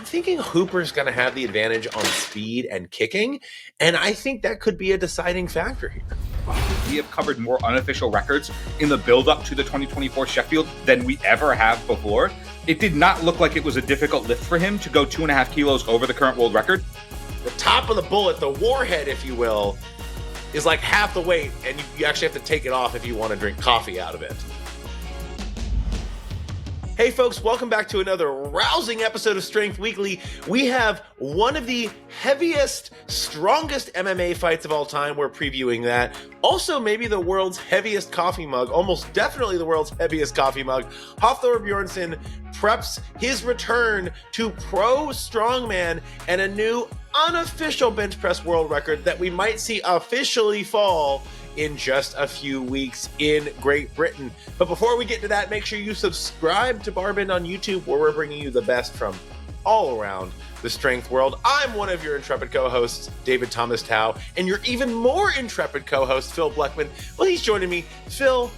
I'm thinking Hooper's going to have the advantage on speed and kicking, and I think that could be a deciding factor here. We have covered more unofficial records in the build-up to the 2024 Sheffield than we ever have before. It did not look like it was a difficult lift for him to go 2.5 kilos over the current world record. The top of the bullet, the warhead, if you will, is like half the weight, and you actually have to take it off if you want to drink coffee out of it. Hey folks, welcome back to another rousing episode of Strength Weekly. We have one of the heaviest, strongest MMA fights of all time. We're previewing that. Also, maybe the world's heaviest coffee mug, almost definitely the world's heaviest coffee mug. Hafthor Bjornsson preps his return to pro strongman and a new unofficial bench press world record that we might see officially fall in just a few weeks in Great Britain. But before we get to that, make sure you subscribe to BarBend on YouTube, where we're bringing you the best from all around the strength world. I'm one of your intrepid co-hosts, David Thomas Tao, and your even more intrepid co-host, Phil Bleckman. Well, he's joining me. Phil,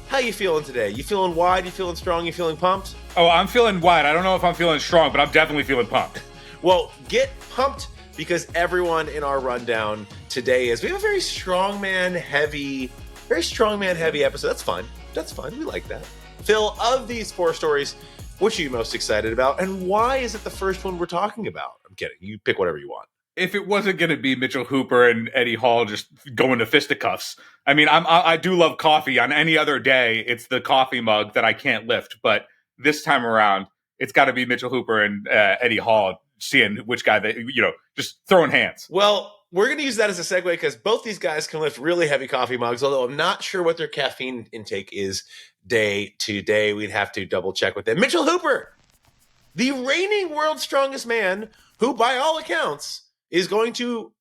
how you feeling today? You feeling wide? You feeling strong? You feeling pumped? Oh, I'm feeling wide. I don't know if I'm feeling strong, but I'm definitely feeling pumped. Well, get pumped, because everyone in our rundown today we have a very strongman heavy episode. That's fun. We like that. Phil, of these four stories, which are you most excited about, and why is it the first one we're talking about? I'm kidding. You pick whatever you want. If it wasn't going to be Mitchell Hooper and Eddie Hall just going to fisticuffs, I mean, I do love coffee. On any other day, it's the coffee mug that I can't lift. But this time around, it's got to be Mitchell Hooper and Eddie Hall, seeing which guy they, just throwing hands. Well, we're going to use that as a segue because both these guys can lift really heavy coffee mugs, although I'm not sure what their caffeine intake is day to day. We'd have to double check with them. Mitchell Hooper, the reigning world's strongest man, who by all accounts is going to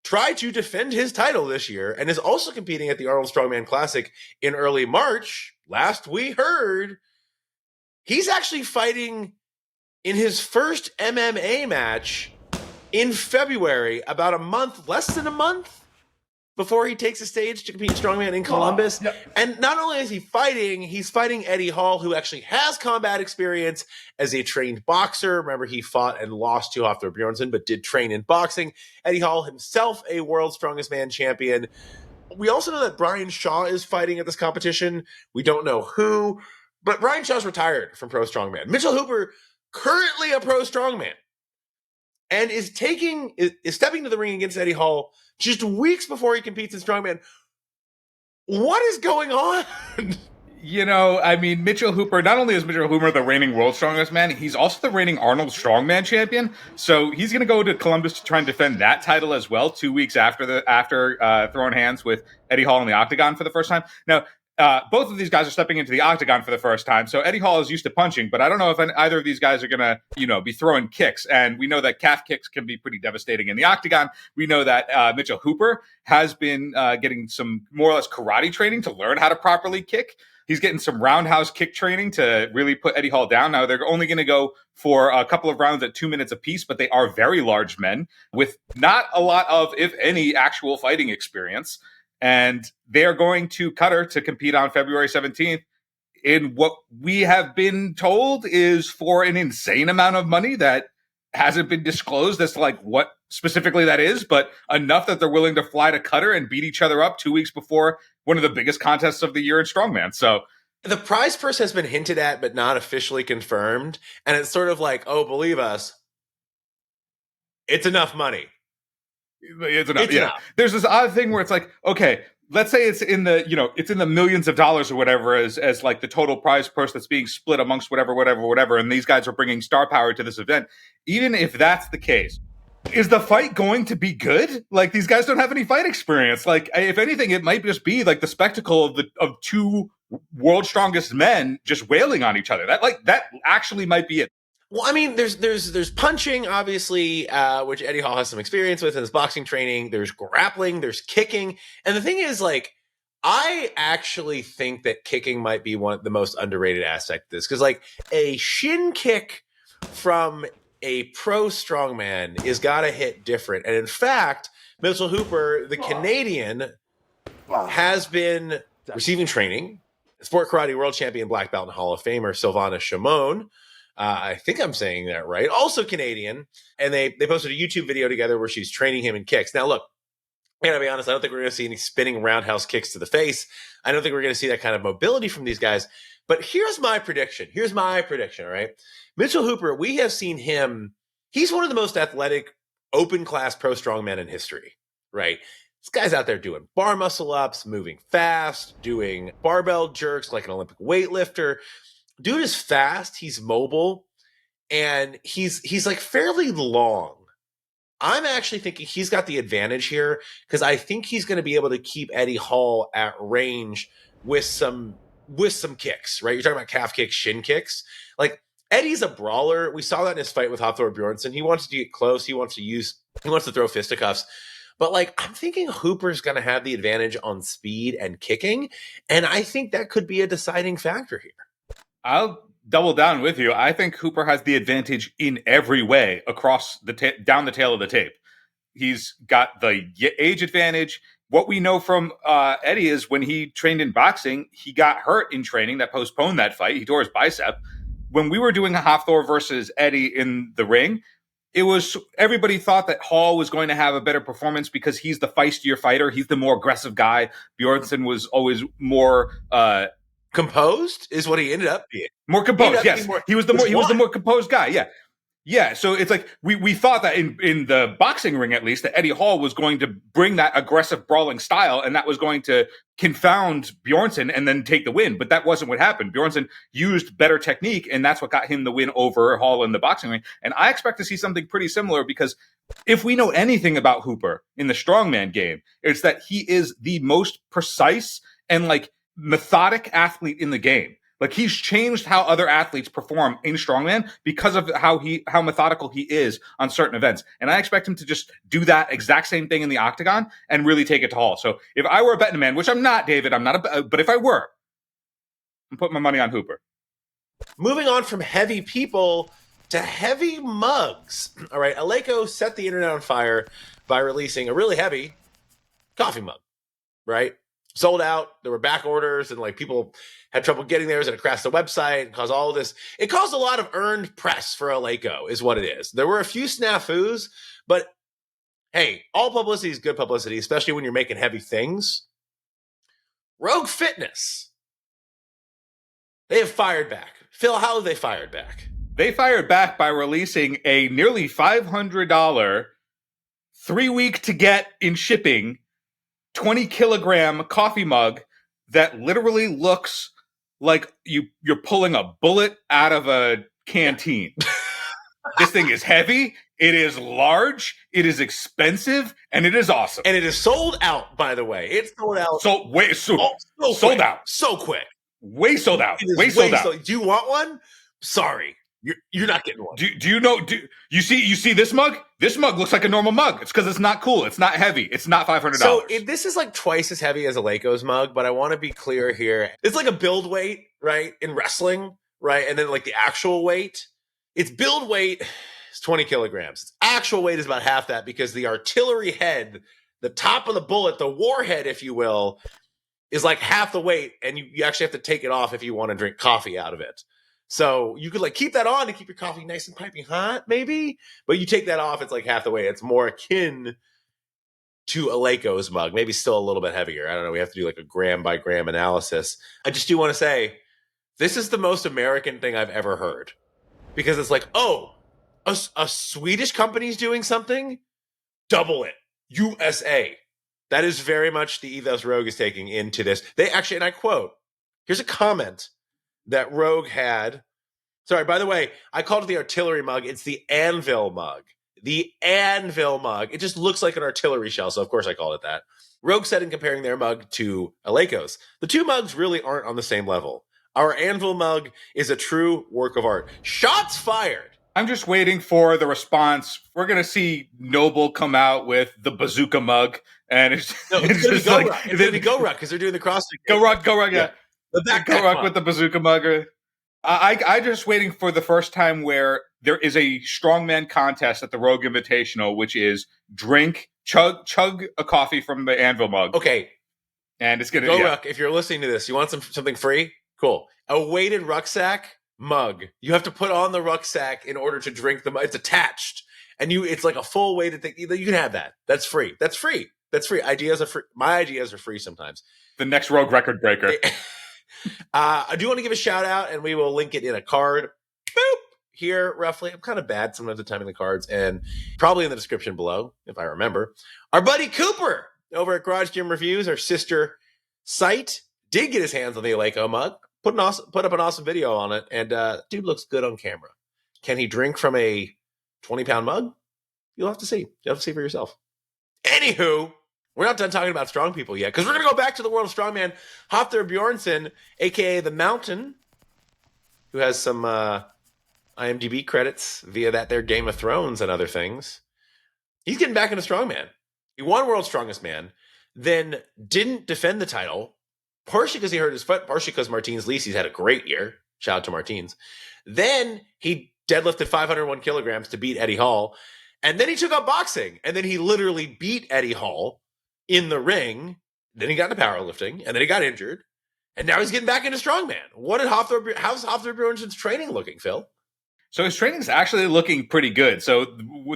try to defend his title this year and is also competing at the Arnold Strongman Classic in early March. Last we heard, he's actually fighting in his first MMA match in February, about less than a month before he takes the stage to compete in Strongman in Columbus. Yep. And not only is he fighting, he's fighting Eddie Hall, who actually has combat experience as a trained boxer. Remember, he fought and lost to Hafthor Bjornsson, but did train in boxing. Eddie Hall himself, a World's Strongest Man champion. We also know that Brian Shaw is fighting at this competition. We don't know who, but Brian Shaw's retired from Pro Strongman. Mitchell Hooper, currently a pro strongman, and is stepping to the ring against Eddie Hall just weeks before he competes in strongman. What is going on? Mitchell Hooper, not only is Mitchell Hooper the reigning world's strongest man, he's also the reigning Arnold Strongman champion. So he's going to go to Columbus to try and defend that title as well, 2 weeks after throwing hands with Eddie Hall in the octagon for the first time. Now, both of these guys are stepping into the octagon for the first time. So Eddie Hall is used to punching, but I don't know if either of these guys are going to, be throwing kicks. And we know that calf kicks can be pretty devastating in the octagon. We know that Mitchell Hooper has been getting some more or less karate training to learn how to properly kick. He's getting some roundhouse kick training to really put Eddie Hall down. Now, they're only going to go for a couple of rounds at 2 minutes apiece, but they are very large men with not a lot of, if any, actual fighting experience. And they are going to Qatar to compete on February 17th in what we have been told is for an insane amount of money that hasn't been disclosed as to what specifically that is, but enough that they're willing to fly to Qatar and beat each other up 2 weeks before one of the biggest contests of the year in strongman. So the prize purse has been hinted at, but not officially confirmed. And it's sort of like, oh, believe us, it's enough money. It's enough. Enough. There's this odd thing where it's like, okay, let's say it's in the, it's in the millions of dollars or whatever as the total prize purse that's being split amongst whatever. And these guys are bringing star power to this event. Even if that's the case, is the fight going to be good? These guys don't have any fight experience. If anything, it might just be the spectacle of two world's strongest men just wailing on each other. That actually might be it. Well, I mean, there's punching, obviously, which Eddie Hall has some experience with in his boxing training. There's grappling, there's kicking. And the thing is, I actually think that kicking might be one of the most underrated aspects of this. Because, a shin kick from a pro strongman is got to hit different. And in fact, Mitchell Hooper, the Canadian, has been receiving training. Sport Karate World Champion, Black Belt, and Hall of Famer Sylvana Shimon I think I'm saying that right. Also Canadian. And they posted a YouTube video together where she's training him in kicks. Now, look, I gotta be honest, I don't think we're going to see any spinning roundhouse kicks to the face. I don't think we're going to see that kind of mobility from these guys. But here's my prediction. All right. Mitchell Hooper, we have seen him. He's one of the most athletic, open class pro strongmen in history, right? This guy's out there doing bar muscle ups, moving fast, doing barbell jerks like an Olympic weightlifter. Dude is fast. He's mobile, and he's like fairly long. I'm actually thinking he's got the advantage here because I think he's going to be able to keep Eddie Hall at range with some kicks, right? You're talking about calf kicks, shin kicks. Like Eddie's a brawler. We saw that in his fight with Hafthor Bjornsson. He wants to get close. He wants to throw fisticuffs. But like I'm thinking Hooper's going to have the advantage on speed and kicking, and I think that could be a deciding factor here. I'll double down with you. I think Hooper has the advantage in every way across down the tail of the tape. He's got the age advantage. What we know from Eddie is when he trained in boxing, he got hurt in training that postponed that fight. He tore his bicep. When we were doing a Hafthor versus Eddie in the ring, everybody thought that Hall was going to have a better performance because he's the feistier fighter. He's the more aggressive guy. Bjornsson was always more composed is what he ended up being. More composed, yes. He was the more composed guy, yeah. Yeah, so it's like we thought that in the boxing ring, at least, that Eddie Hall was going to bring that aggressive brawling style, and that was going to confound Bjornsson and then take the win. But that wasn't what happened. Bjornsson used better technique, and that's what got him the win over Hall in the boxing ring. And I expect to see something pretty similar because if we know anything about Hooper in the strongman game, it's that he is the most precise and like methodic athlete in the game. Like he's changed how other athletes perform in strongman because of how methodical he is on certain events. And I expect him to just do that exact same thing in the octagon and really take it to Hall. So if I were a betting man, which I'm not, David, but if I were, I'm putting my money on Hooper. Moving on from heavy people to heavy mugs. All right, Aleko set the internet on fire by releasing a really heavy coffee mug, right? Sold out. There were back orders, and like people had trouble getting theirs, and it crashed the website and caused all of this. It caused a lot of earned press for Aleko, is what it is. There were a few snafus, but hey, all publicity is good publicity, especially when you're making heavy things. Rogue Fitness, they have fired back. Phil, how have they fired back? They fired back by releasing a nearly $500, 3-week to get in shipping, 20-kilogram coffee mug that literally looks like you're pulling a bullet out of a canteen. This thing is heavy, it is large, it is expensive, and it is awesome. And it is sold out, by the way. It's sold out. Sold out. So quick. Way sold out. Way sold out. Do you want one? Sorry. You're not getting one. Do you know? You see this mug? This mug looks like a normal mug. It's because it's not cool. It's not heavy. It's not $500. So this is like twice as heavy as Aleko's mug, but I want to be clear here. It's like a build weight, right, in wrestling, right, and then like the actual weight. Its build weight is 20 kilograms. Its actual weight is about half that because the artillery head, the top of the bullet, the warhead, if you will, is like half the weight, and you actually have to take it off if you want to drink coffee out of it. So you could like keep that on to keep your coffee nice and piping hot, maybe. But you take that off, it's like half the weight. It's more akin to Aleko's mug, maybe still a little bit heavier. I don't know. We have to do like a gram by gram analysis. I just do want to say, this is the most American thing I've ever heard. Because it's like, oh, a Swedish company's doing something? Double it. USA. That is very much the ethos Rogue is taking into this. They actually, and I quote, here's a comment that Rogue had. Sorry, by the way, I called it the artillery mug. It's the anvil mug. The anvil mug. It just looks like an artillery shell, so of course I called it that. Rogue said in comparing their mug to Aleko's, the two mugs really aren't on the same level. Our anvil mug is a true work of art. Shots fired. I'm just waiting for the response. We're going to see Noble come out with the bazooka mug. And it's going to be Go Ruck. It's going to be Go Ruck because they're doing the CrossFit. Go Ruck, yeah. The backpack Go Ruck mug. with the bazooka mug. I just waiting for the first time where there is a strongman contest at the Rogue Invitational, which is chug a coffee from the anvil mug. Okay. And it's going to Go Ruck, if you're listening to this, you want something free? Cool. A weighted rucksack mug. You have to put on the rucksack in order to drink the mug. It's attached. And it's like a full way to think. You can have that. That's free. That's free. That's free. Ideas are free. My ideas are free sometimes. The next rogue record breaker. I do want to give a shout out, and we will link it in a card. Boop! Here, roughly. I'm kind of bad sometimes at timing the cards, and probably in the description below, if I remember. Our buddy Cooper over at Garage Gym Reviews, our sister site, did get his hands on the Eleiko mug, put up an awesome video on it, and dude looks good on camera. Can he drink from a 20-pound mug? You'll have to see. You'll have to see for yourself. Anywho, we're not done talking about strong people yet, because we're going to go back to the world of strongman. Hafthor Bjornsson, a.k.a. The Mountain, who has some IMDb credits via that there Game of Thrones and other things. He's getting back into strongman. He won World's Strongest Man, then didn't defend the title, partially because he hurt his foot, partially because Martins Lisi's had a great year. Shout out to Martins. Then he deadlifted 501 kilograms to beat Eddie Hall, and then he took up boxing, and then he literally beat Eddie Hall in the ring. Then he got into powerlifting, and then he got injured, and now he's getting back into strongman. How's Hafthor Bjornsson's training looking, Phil? So his training's actually looking pretty good. So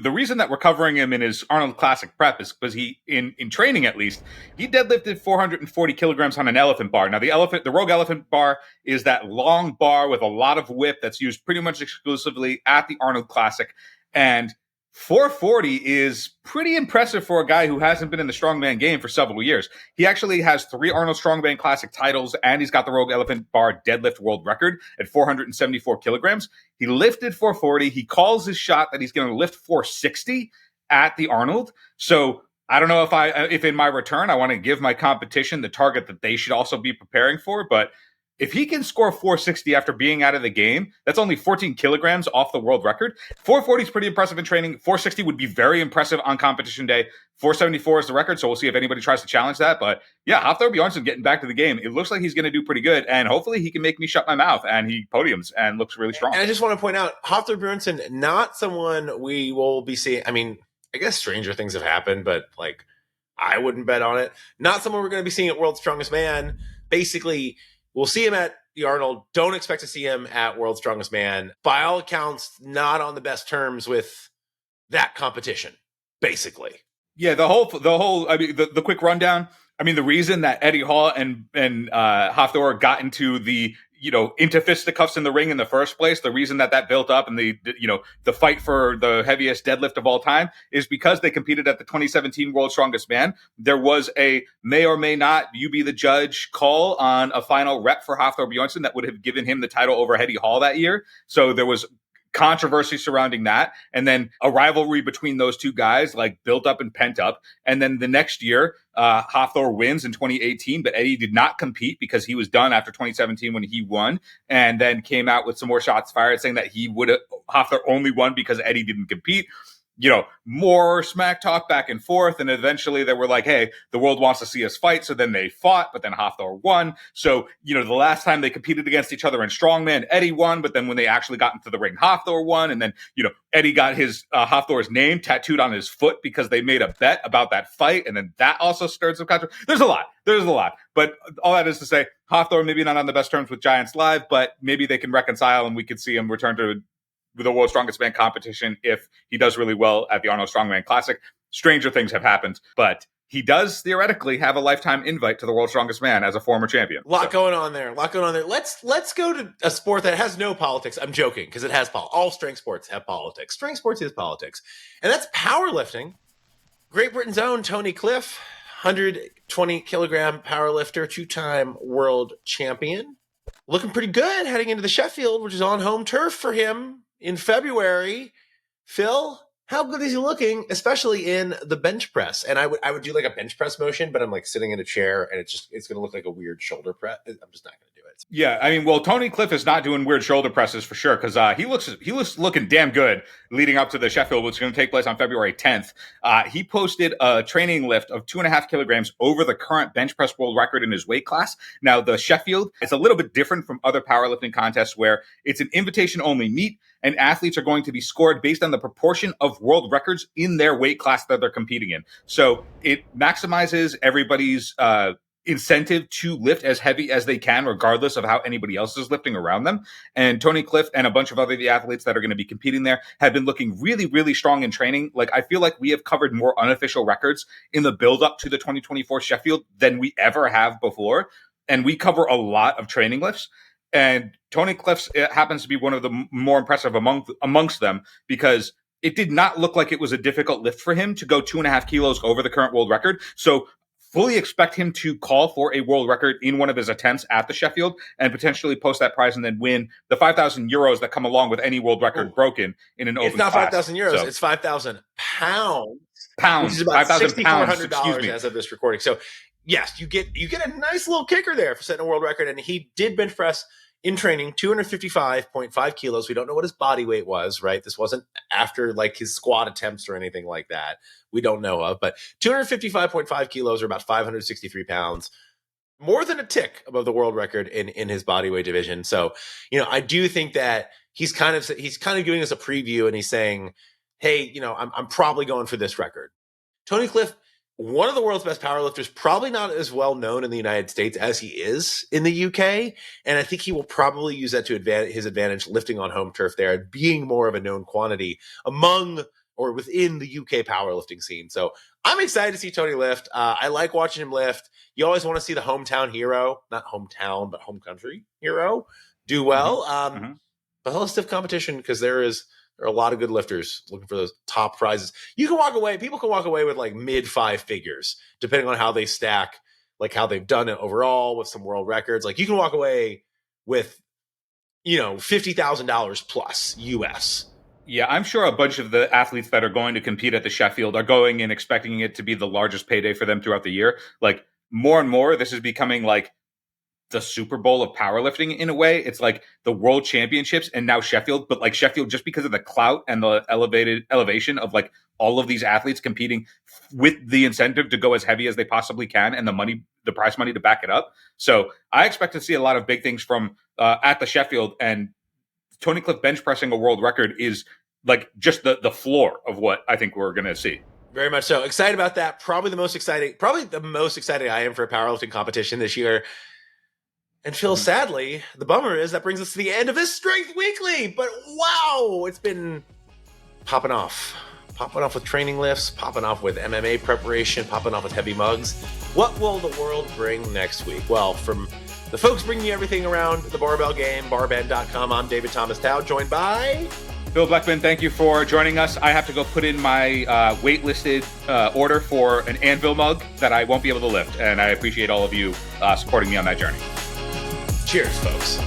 the reason that we're covering him in his Arnold Classic prep is because he, in training at least, he deadlifted 440 kilograms on an elephant bar. Now the Rogue Elephant bar is that long bar with a lot of whip that's used pretty much exclusively at the Arnold Classic. And 440 is pretty impressive for a guy who hasn't been in the strongman game for several years. He actually has 3 Arnold Strongman Classic titles, and he's got the Rogue Elephant Bar deadlift world record at 474 kilograms. He lifted 440. He calls his shot that he's going to lift 460 at the Arnold. So I don't know if in my return I want to give my competition the target that they should also be preparing for, but if he can score 460 after being out of the game, that's only 14 kilograms off the world record. 440 is pretty impressive in training. 460 would be very impressive on competition day. 474 is the record, so we'll see if anybody tries to challenge that. But yeah, Hafthor Bjornsson getting back to the game. It looks like he's going to do pretty good, and hopefully he can make me shut my mouth, and he podiums and looks really strong. And I just want to point out, Hafthor Bjornsson, not someone we will be seeing. I mean, I guess stranger things have happened, but like, I wouldn't bet on it. Not someone we're going to be seeing at World's Strongest Man. Basically, we'll see him at the Arnold. Don't expect to see him at World's Strongest Man. By all accounts, not on the best terms with that competition, basically. Yeah, the whole. I mean, the quick rundown. I mean, the reason that Eddie Hall and Hafthor got into into fisticuffs in the ring in the first place, the reason that built up and the fight for the heaviest deadlift of all time is because they competed at the 2017 World's Strongest Man. There was a may or may not you be the judge call on a final rep for Hafthor Bjornsson that would have given him the title over Eddie Hall that year. So there was controversy surrounding that, and then a rivalry between those two guys built up and pent up. And then the next year Hafthor wins in 2018, but Eddie did not compete because he was done after 2017 when he won, and then came out with some more shots fired saying that Hafthor only won because Eddie didn't compete. More smack talk back and forth. And eventually they were like, hey, the world wants to see us fight. So then they fought, but then Hafthor won. So, the last time they competed against each other in strongman, Eddie won. But then when they actually got into the ring, Hafthor won. And then, Eddie got his Hafthor's name tattooed on his foot because they made a bet about that fight. And then that also stirred some controversy. There's a lot. But all that is to say, Hafthor maybe not on the best terms with Giants Live, but maybe they can reconcile and we could see him return to the World's Strongest Man competition if he does really well at the Arnold Strongman Classic. Stranger things have happened, but he does theoretically have a lifetime invite to the World's Strongest Man as a former champion. A lot going on there. Let's go to a sport that has no politics. I'm joking, because it has all strength sports have politics. Strength sports is politics, and that's powerlifting. Great Britain's own Tony Cliffe, 120 kilogram powerlifter, 2-time world champion, looking pretty good heading into the Sheffield, which is on home turf for him in February. Phil, how good is he looking, especially in the bench press? And I would do a bench press motion, but I'm going in a chair, and it's going to look like a weird shoulder press. I'm just not going to do it. Yeah, I mean, well, Tony Cliffe is not doing weird shoulder presses for sure, because he looks looking damn good leading up to the Sheffield, which is going to take place on February 10th. He posted a training lift of 2.5 kilograms over the current bench press world record in his weight class. Now, the Sheffield, it's a little bit different from other powerlifting contests where it's an invitation-only meet, and athletes are going to be scored based on the proportion of world records in their weight class that they're competing in. So it maximizes everybody's incentive to lift as heavy as they can, regardless of how anybody else is lifting around them. And Tony Cliffe and a bunch of other athletes that are going to be competing there have been looking really, really strong in training. Like, I feel like we have covered more unofficial records in the build up to the 2024 Sheffield than we ever have before. And we cover a lot of training lifts. And Tony Cliffe's happens to be one of the more impressive amongst them, because it did not look like it was a difficult lift for him to go 2.5 kilos over the current world record. So fully expect him to call for a world record in one of his attempts at the Sheffield and potentially post that prize and then win the 5,000 euros that come along with any world record broken in an open class. It's not 5,000 euros. So, it's 5,000 pounds. Which is about $5,600 as of this recording. So yes, you get a nice little kicker there for setting a world record. And he did bench press in training 255.5 kilos. We don't know what his body weight was, right? This wasn't after like his squat attempts or anything like that. We don't know of, but 255.5 kilos, or about 563 pounds, more than a tick above the world record in his body weight division. So, I do think that he's kind of giving us a preview, and he's saying, hey, I'm probably going for this record. Tony Cliffe, one of the world's best powerlifters, probably not as well known in the United States as he is in the UK. And I think he will probably use that to his advantage, lifting on home turf there and being more of a known quantity among or within the UK powerlifting scene. So I'm excited to see Tony lift. I like watching him lift. You always want to see the hometown hero, not hometown, but home country hero, do well. But he'll have stiff competition, because there are a lot of good lifters looking for those top prizes. People can walk away with like mid 5 figures, depending on how they stack, like how they've done it overall with some world records. Like, you can walk away with, $50,000 plus US. Yeah, I'm sure a bunch of the athletes that are going to compete at the Sheffield are going in expecting it to be the largest payday for them throughout the year. Like, more and more, this is becoming like the Super Bowl of powerlifting in a way. It's like the World Championships and now Sheffield, but like Sheffield, just because of the clout and the elevation of like all of these athletes competing with the incentive to go as heavy as they possibly can and the prize money to back it up. So I expect to see a lot of big things from at the Sheffield, and Tony Cliffe bench pressing a world record is like just the floor of what I think we're going to see. Very much so. Excited about that. Probably the most exciting I am for a powerlifting competition this year. And Phil, sadly, the bummer is that brings us to the end of this Strength Weekly. But wow, it's been popping off with training lifts, popping off with MMA preparation, popping off with heavy mugs. What will the world bring next week? Well, from the folks bringing you everything around the barbell game, barbend.com, I'm David Thomas Tao, joined by Bill Blackman. Thank you for joining us. I have to go put in my waitlisted order for an anvil mug that I won't be able to lift, and I appreciate all of you supporting me on that journey. Cheers, folks.